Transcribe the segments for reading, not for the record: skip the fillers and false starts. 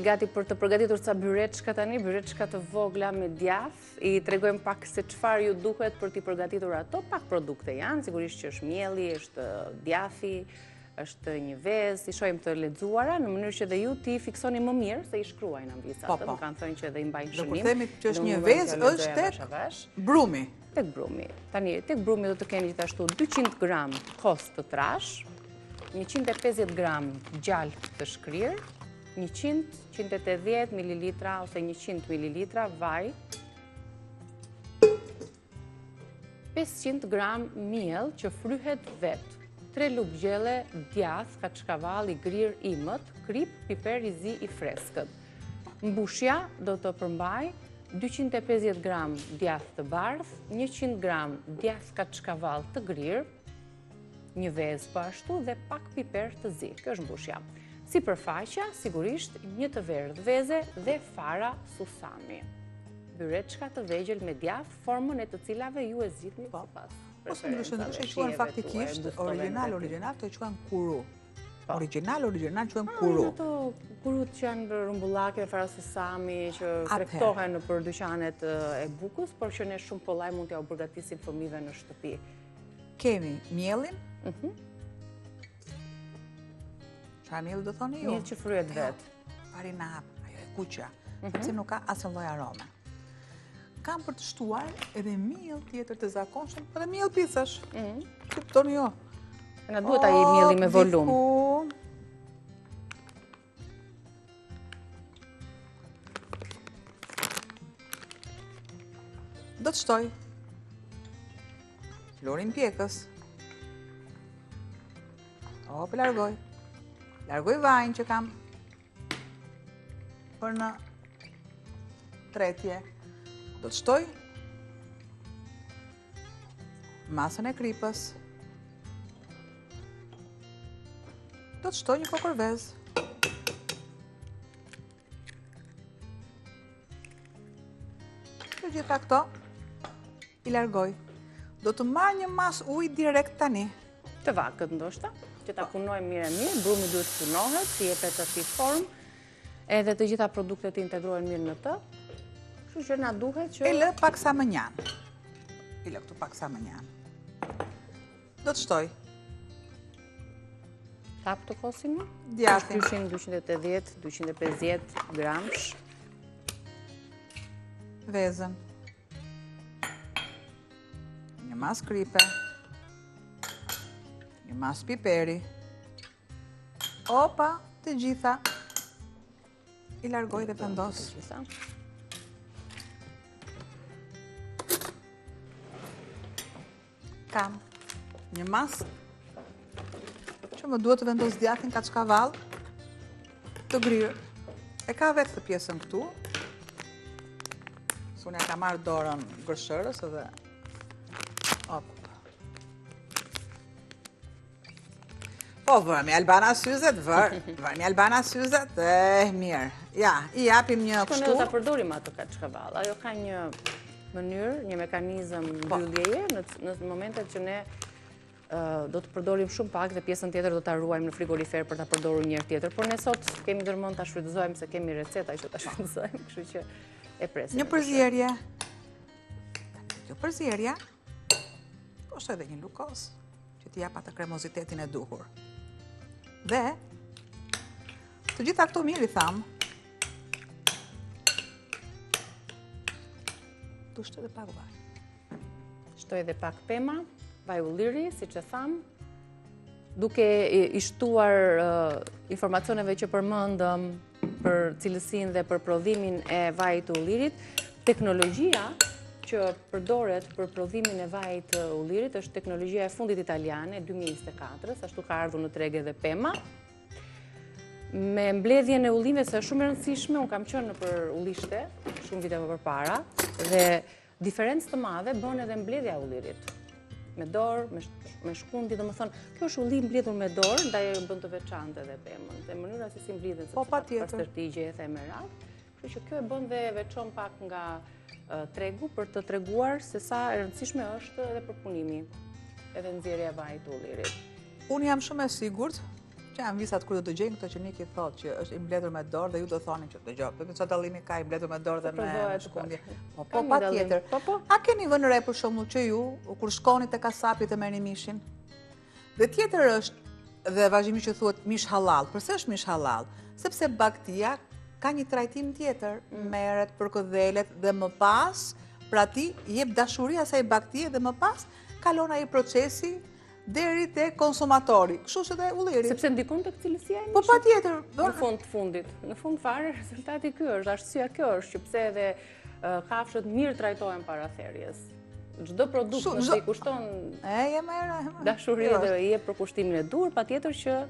gati për të përgatitur ca byreçka tani, byreçka të vogla me djath. I tregojmë pak se çfarë ju duhet për t'i përgatitur ato. Pak produkte janë, sigurisht që është mielli, është djathi, është një vezë, i shohim të lexuara në mënyrë që dhe ju t'i fiksoni më mirë se i shkruajnë anvisat. Më kanë thënë që dhe i mbajnë shënim. Do kur themi që është një vezë, është tek brumi. Tek brumi. Tani, tek brumi do të keni gjithashtu 200 gram kos të trash, 150 gram gjallë të shkrirë, 100-180 ml ose 100 ml vaj, 500 gram miell që fryhet vetë, 3 lugë gjelle djath, kaçkavall i grirë imët, krip, piper i zi i freskët. Mbushja do të përmbaj 250 gram djath të bardh, 100 gram djath kaçkavall të grirë, një vezë po ashtu dhe pak piper të zi. Kjo është mbushja. Sipërfaqja, sigurisht, një të verdhë veze dhe fara susami. Byreçka të vegjël me djath, formën e të cilave ju e zgjidhni sipas. Ose ndryshe e quhen faktikisht original të quhen kuru. Original quhen kuru. Ato kurut që janë rumbullake, fara susami, që tregtohen nëpër dyqanet e bukës, por që ne shumë kollaj mund t'ja u përgatisim fëmijëve në shtëpi. Kemi mielin. Çfarë mielli do thoni ju? Miell që fryhet vetë. Farina hap, ajo e kuqja, sepse nuk ka asnjë lloj arome. Kam për të shtuar edhe miell tjetër të zakonshëm, edhe miell picash. Kuptoni jo. Na duhet ai mielli me volum. Do të shtoj florin pjekës. Po largoj. Largoj vajin që kam për në tretje. Do të shtoj masën e kripës. Do të shtoj një kokorvez. Të gjitha këto i largoj. Do të marr një mas ujë direkt tani. Të vakët ndoshta, që ta punojmë mirë, brumi duhet të punohet, si jepet atij formë, edhe të gjitha produktet të integrohen mirë në të. Kështu që na duhet që... E lë pak sa më njanë. I lë këtu pak sa më njanë. Do të shtoj. Hap të kosin më? Djathtin. 280-250 gramsh. Vezën. Një mas kripe. Një mas piperi. Opa, të gjitha. I largoj dhe vendos. Kam një mas që më duhet të vendos djathin kaçkavall të grirë. E ka vetë të pjesën këtu. Unë e ka marrë dorën gërshërës edhe... Po, vërmi Albana syzet, vërmi Albana syzet, mirë. Ja, i japim një kështu. Ne do ta përdorim ato kaçkavall. Ajo ka një mënyrë, një mekanizëm mbylljeje në momentet që ne do të përdorim shumë pak dhe pjesën tjetër do ta ruajmë në frigorifer për ta përdorur një herë tjetër. Por ne sot kemi ndërmend ta shfrytëzojmë se kemi receta që ta shfrytëzojmë, kështu që e presim. Një përzierje. Kjo përzierje është edhe një lukos që t'i jap atë kremozitetin e duhur. Dhe të gjitha këto mirë i tham. Tu shtoj edhe pak vaj. Shtoj edhe pak pema, vaj ulliri, siç e tham, duke i shtuar informacioneve që përmendëm për cilësinë dhe për prodhimin e vajit të ullirit. Teknologjia që përdoret për prodhimin e vajit të ullirit është teknologjia e fundit italiane, 2024, ashtu ka ardhur në treg edhe pema. Me mbledhjen e ullimeve, se është shumë e rëndësishme, unë kam qenë nëpër ullishte shumë vite më përpara dhe diferencë të madhe bën edhe mbledhja e ullirit. Me dorë, me shkundi, domethënë, kjo është ullim mbledhur me dorë, ndaj e bën të veçantë edhe pemën. Dhe mënyra se si mblidhen, sepse pastërtigje e me radhë. Kështu që kjo e bën dhe veçon pak nga tregu për të treguar se sa e rëndësishme është edhe përpunimi, edhe nxjerrja e vajit të ullirit. Unë jam shumë e sigurt që janë visat kur do të gjejnë këto që Niki thotë që është i mbledhur me dorë dhe ju do thoni që dëgjoj, çfarë dallimi ka i mbledhur me dorë dhe me shkundje. Po patjetër. A keni vënë re për shembull që ju kur shkoni te kasapi të merrni mishin? Dhe tjetër është dhe vazhdimisht që thuhet mish halal. Pse është mish halal? Sepse baktia ka një trajtim tjetër, merret përkëdhelet dhe më pas pra ti jep dashuri asaj baktie dhe më pas kalon ai procesi deri te konsumatori. Kështu që dhe ulliri. Sepse ndikon tek cilësia e mishit. Po patjetër. Në fund fare rezultati ky është, arsyeja kjo është që pse edhe kafshët mirë trajtohen para therrjes. Çdo produkt nëse i kushton dashuri dhe i jep përkushtimin e duhur, patjetër që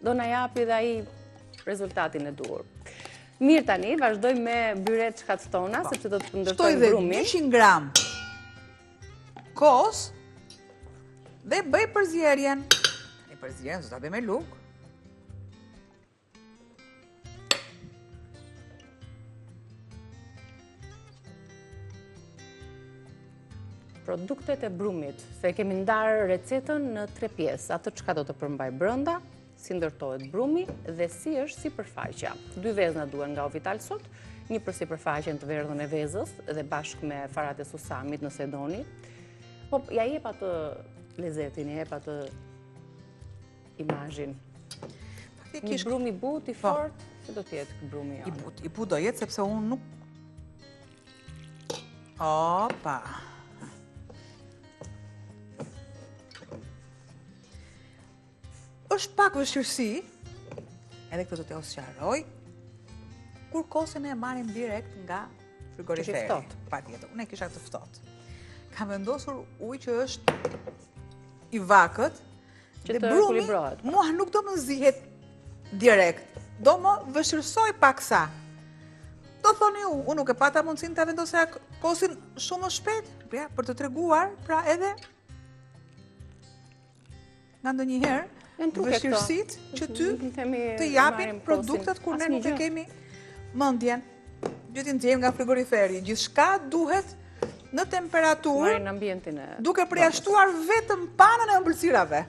do na japi dhe ai rezultatin e duhur. Mirë, tani vazhdojmë me byreçkat tona sepse do të ndërtojmë brumin. 200 gram kos dhe bëj përzierjen. E përzierjen do ta bëj me luk. Produktet e brumit, se kemi ndarë recetën në 3 pjesë, atë çka do të përmbaj brenda, si ndërtohet brumi dhe si është sipërfaqja. 2 vezë na duhen nga Ovital sot, një për sipërfaqen të verdhën e vezës dhe bashkë me farat e susamit nëse doni. Po ja jep atë lezetin, ja jep atë imazhin. Një brum i but, i fort, si do të jetë ky brumi jonë? I but do jetë sepse unë nuk... Opa! Është pak vështirësi, edhe këtë do t'ja sqaroj, kur kosën e marrim direkt nga frigoriferi. Patjetër, unë e kisha të ftohtë. Kam vendosur ujë që është i vakët, që të ekuilibrohet. Mua nuk do më zihet direkt, do më vështirësoj paksa. Do thoni ju, unë nuk e pata mundësinë ta vendosja kosin shumë më shpejt, për të treguar, pra edhe nga ndonjëherë vështirësitë që ty të japin produktet kur ne nuk e kemi mendjen. Gjithë nxjerrim nga frigoriferi, gjithçka duhet në temperaturë, në ambientin e duke përjashtuar vetëm panën e ëmbëlsirave.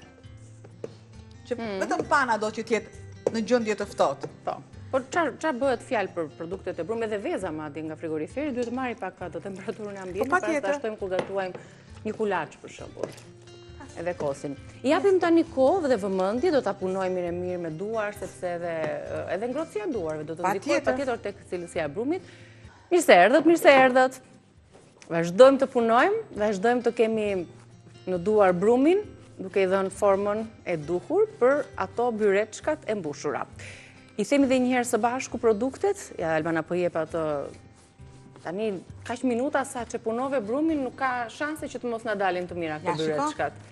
Që vetëm pana do që t'jetë në gjendje të ftohtë. Po. Por çfarë bëhet fjalë për produktet e brumit dhe veza madje nga frigoriferi, duhet të marri pak atë temperaturën e ambientit para ta shtojmë kur gatuajmë një kulaç për shembull. Edhe kosin. I japim tani kohë dhe vëmendje, do ta punojmë mirë me duar sepse edhe ngrohtësia e duarve do të ndikojë patjetër tek cilësia e brumit. Mirë se erdhët. Vazhdojmë të punojmë, vazhdojmë të kemi në duar brumin, duke i dhënë formën e duhur për ato byreçkat e mbushura. I themi dhe njëherë së bashku produktet, ja Albana po jep atë tani kaq minuta sa që punove brumin, nuk ka shanse që të mos na dalin të mira këto byreçkat.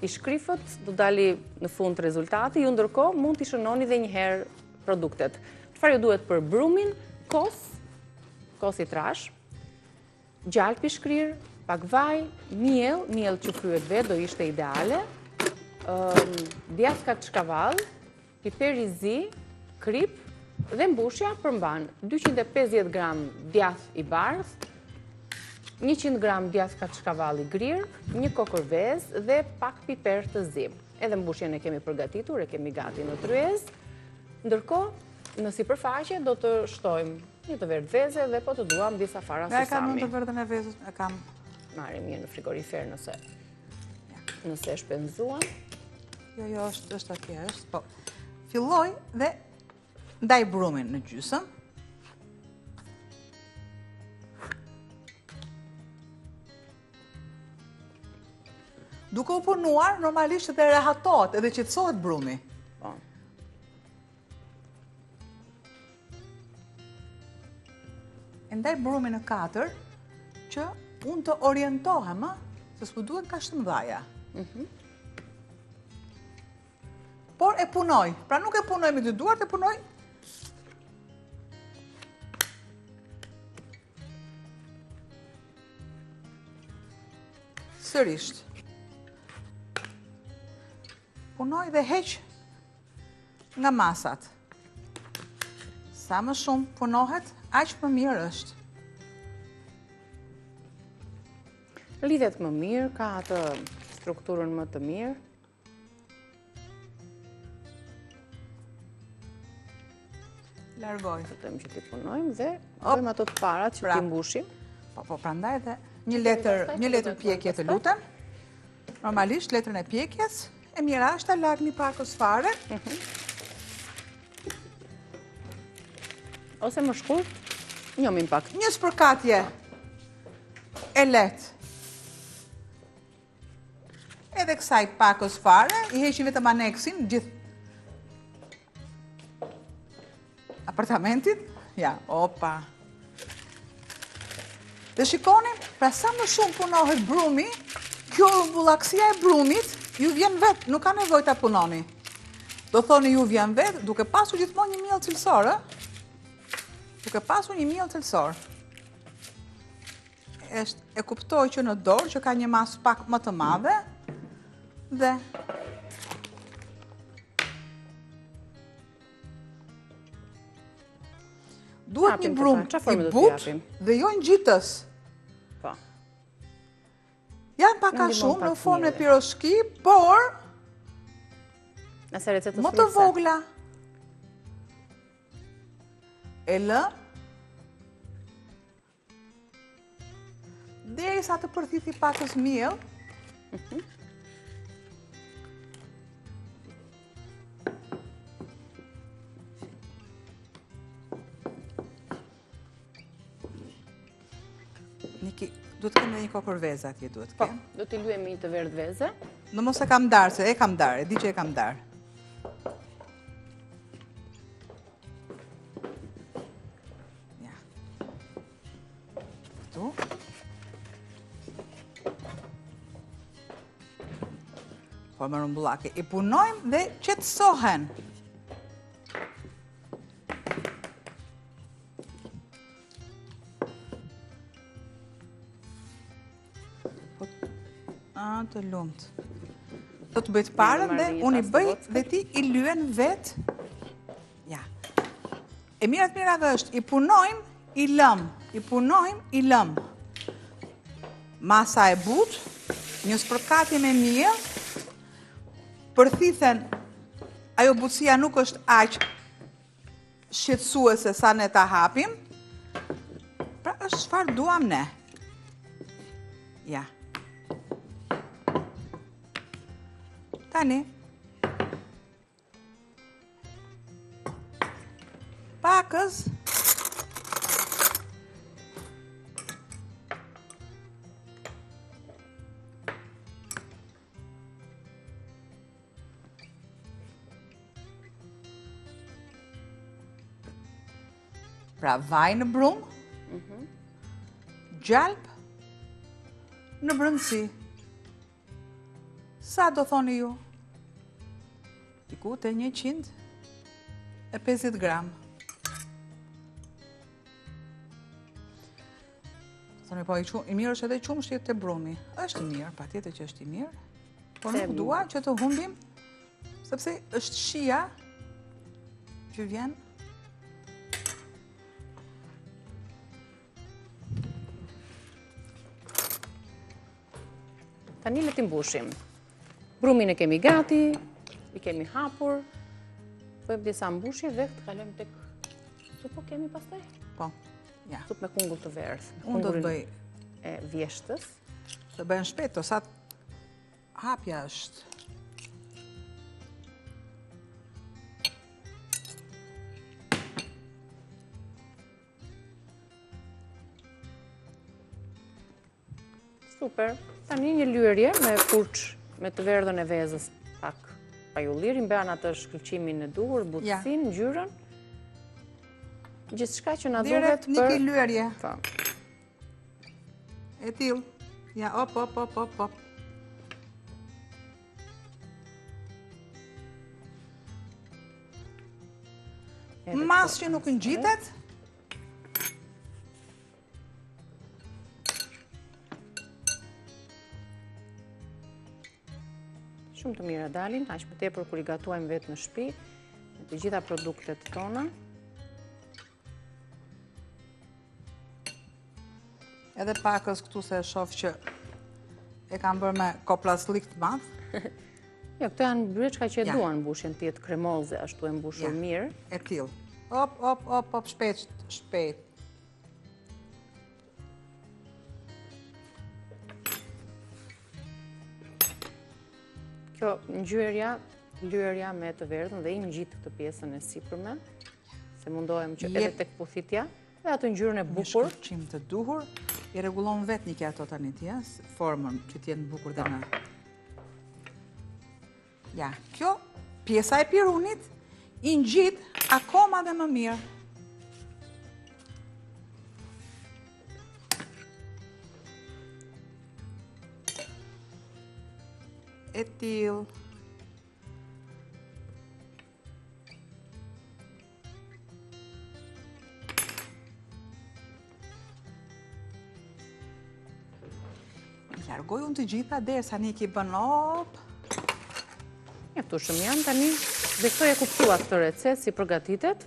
I shkrifët do dali në fund rezultati, ju ndërkohë mund t'i shënoni dhe njëherë produktet. Çfarë ju duhet për brumin? Kos i trash, gjalp i shkrir, pak vaj, miell që kryet vetë do ishte ideale, djathka të shkavall, piper i zi, krip dhe mbushja përmban 250 gram djath i bardh, 100 gram djathka të shkavall i grir, një kokër vezë dhe pak piper të zi. Edhe mbushjen e kemi përgatitur, e kemi gati në tryez. Ndërkohë, në sipërfaqe do të shtojmë një të verdh veze dhe po të duam disa fara susami. E kam unë të verdhën e vezës, e kam. Marrim një në frigorifer nëse e shpenzuam. Jo, është atje, është. Po, filloj dhe ndaj brumin në gjysëm. Duke u punuar, normalisht edhe rehatohet, edhe qetësohet brumi. Po. Ndaj brumin në 4, që unë të orientohem, se s'pu duhen ka 17. Por e punoj, pra nuk e punoj me dy duart, e punoj sërisht. Punoj dhe heq nga masat. Sa më shumë punohet, aq më mirë është. Lidhet më mirë, ka atë strukturën më të mirë. largoj. Kuptojmë që ti punojmë dhe bëjmë ato të parat që ti mbushim. Po, prandaj dhe një letër pjekje të lutem. Normalisht letrën e pjekjes, e mira është ta lagni pakës fare. Ose më shkurt, njomin pak. Një spërkatje e lehtë. Edhe kësaj pakës fare, i heqim vetëm aneksin, gjithë apartamentit. Ja, opa. Dhe shikoni, pra sa më shumë punohet brumi, kjo bullaksia e brumit ju vjen vetë, nuk ka nevojë ta punoni. Do thoni ju vjen vetë, duke pasur gjithmonë një miell cilësor, duke pasur një miell cilësor. E kuptoj që në dorë që ka një masë pak më të madhe dhe duhet një brum i butë dhe jo ngjitës. Po. Janë pak a shumë në formë e piroshki, por më të vogla. E lë derisa të përthithi pakës miell. Niki, duhet kemi një kokër veze atje duhet kemë. Po, do t'i luemi një të verdh veze. Në mos e kam darë, se e kam darë, e di që e kam darë. Ja. Këtu. Formë rumbullake. I punojmë dhe qetësohen. Të lumt. Do të bëjt parën dhe unë i bëj dhe ti i lyen vetë. Ja. E mirat mirave është, i punojmë, i lëm. I punojmë, i lëm. Masa e butë, një spërkatje me miell, përthithen, ajo butësia nuk është aq shqetësuese sa ne ta hapim. Pra është çfarë duam ne. Ja. Tani, pakës, pra vaj në brum, gjalp në brëndësi. Sa do thoni ju? Diku të 150 gram. Thoni po, i mirë është edhe qumshi të brumi. Është i mirë, patjetër që është i mirë. Por nuk dua që të humbim, sepse është shija që vjen. Tani le t'i mbushim. Brumin e kemi gati, i kemi hapur, bëjmë disa mbushje dhe të kalojmë tek supo kemi pastaj? Po, ja. Supë me kungull të verdh. Unë do të bëj e vjeshtës. Të bëjmë shpejt, o sa hapja është. Super. Tani një lyerje me furç me të verdhën e vezës pak pajullir, i mbean atë shkëlqimin e duhur, butësinë, ngjyrën. Gjithçka që na duhet për një lyerje. Po. E tillë. Ja, op. Mas që nuk ngjitet. Shumë të mira dalin, aq më tepër kur i gatuajmë vetë në shtëpi, me të gjitha produktet tona. Edhe pakës këtu se e shoh që e kam bërë me koplaslik të madh. Jo, këto janë bryçka që e duan mbushjen të jetë kremoze, ashtu e mbushur mirë. E tillë. Op, shpejt. Kjo lyerja me të verdhën dhe i ngjit këtë pjesën e sipërme, se mundohem që edhe tek puthitja dhe atë ngjyrën e bukur. Një shkëlqim të duhur, i rregullon vetë një ato tani ti, formën që t'jenë bukur dhe në. Ja, kjo pjesa e pirunit i ngjit akoma dhe më mirë. E tillë. Largoj unë të gjitha derisa një ki bën op. Mjaftueshëm janë tani. Besoj e kuptua këtë recet si përgatitet.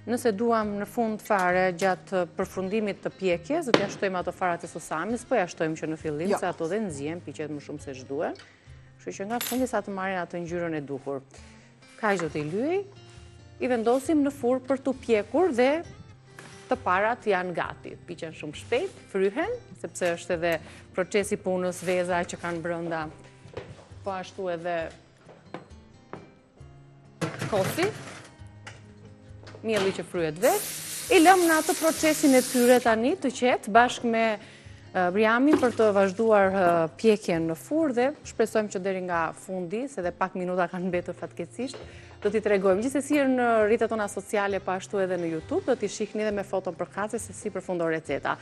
Nëse duam në fund fare gjatë përfundimit të pjekjes, do t'ja shtojmë ato farat e susamis, po ja shtojmë që në fillim, se ato dhe nxjehen, piqet më shumë se ç'duhet. Kështu që nga fundi sa të marrin atë ngjyrën e duhur. Kaq do t'i lyej, i vendosim në furrë për t'u pjekur dhe të parat janë gati. Piqen shumë shpejt, fryhen, sepse është edhe procesi punës veza që kanë brenda, po ashtu edhe kosi, mielli që fryhet vetë. I lëmë në atë procesin e tyre tani të qetë bashkë me Briamin për të vazhduar pjekjen në furrë dhe shpresojmë që deri nga fundi, se dhe pak minuta kanë mbetur fatkeqësisht, do t'i tregojmë. Gjithsesi në rrjetet tona sociale, po ashtu edhe në YouTube, do t'i shihni edhe me foton përkatëse se si përfundon receta.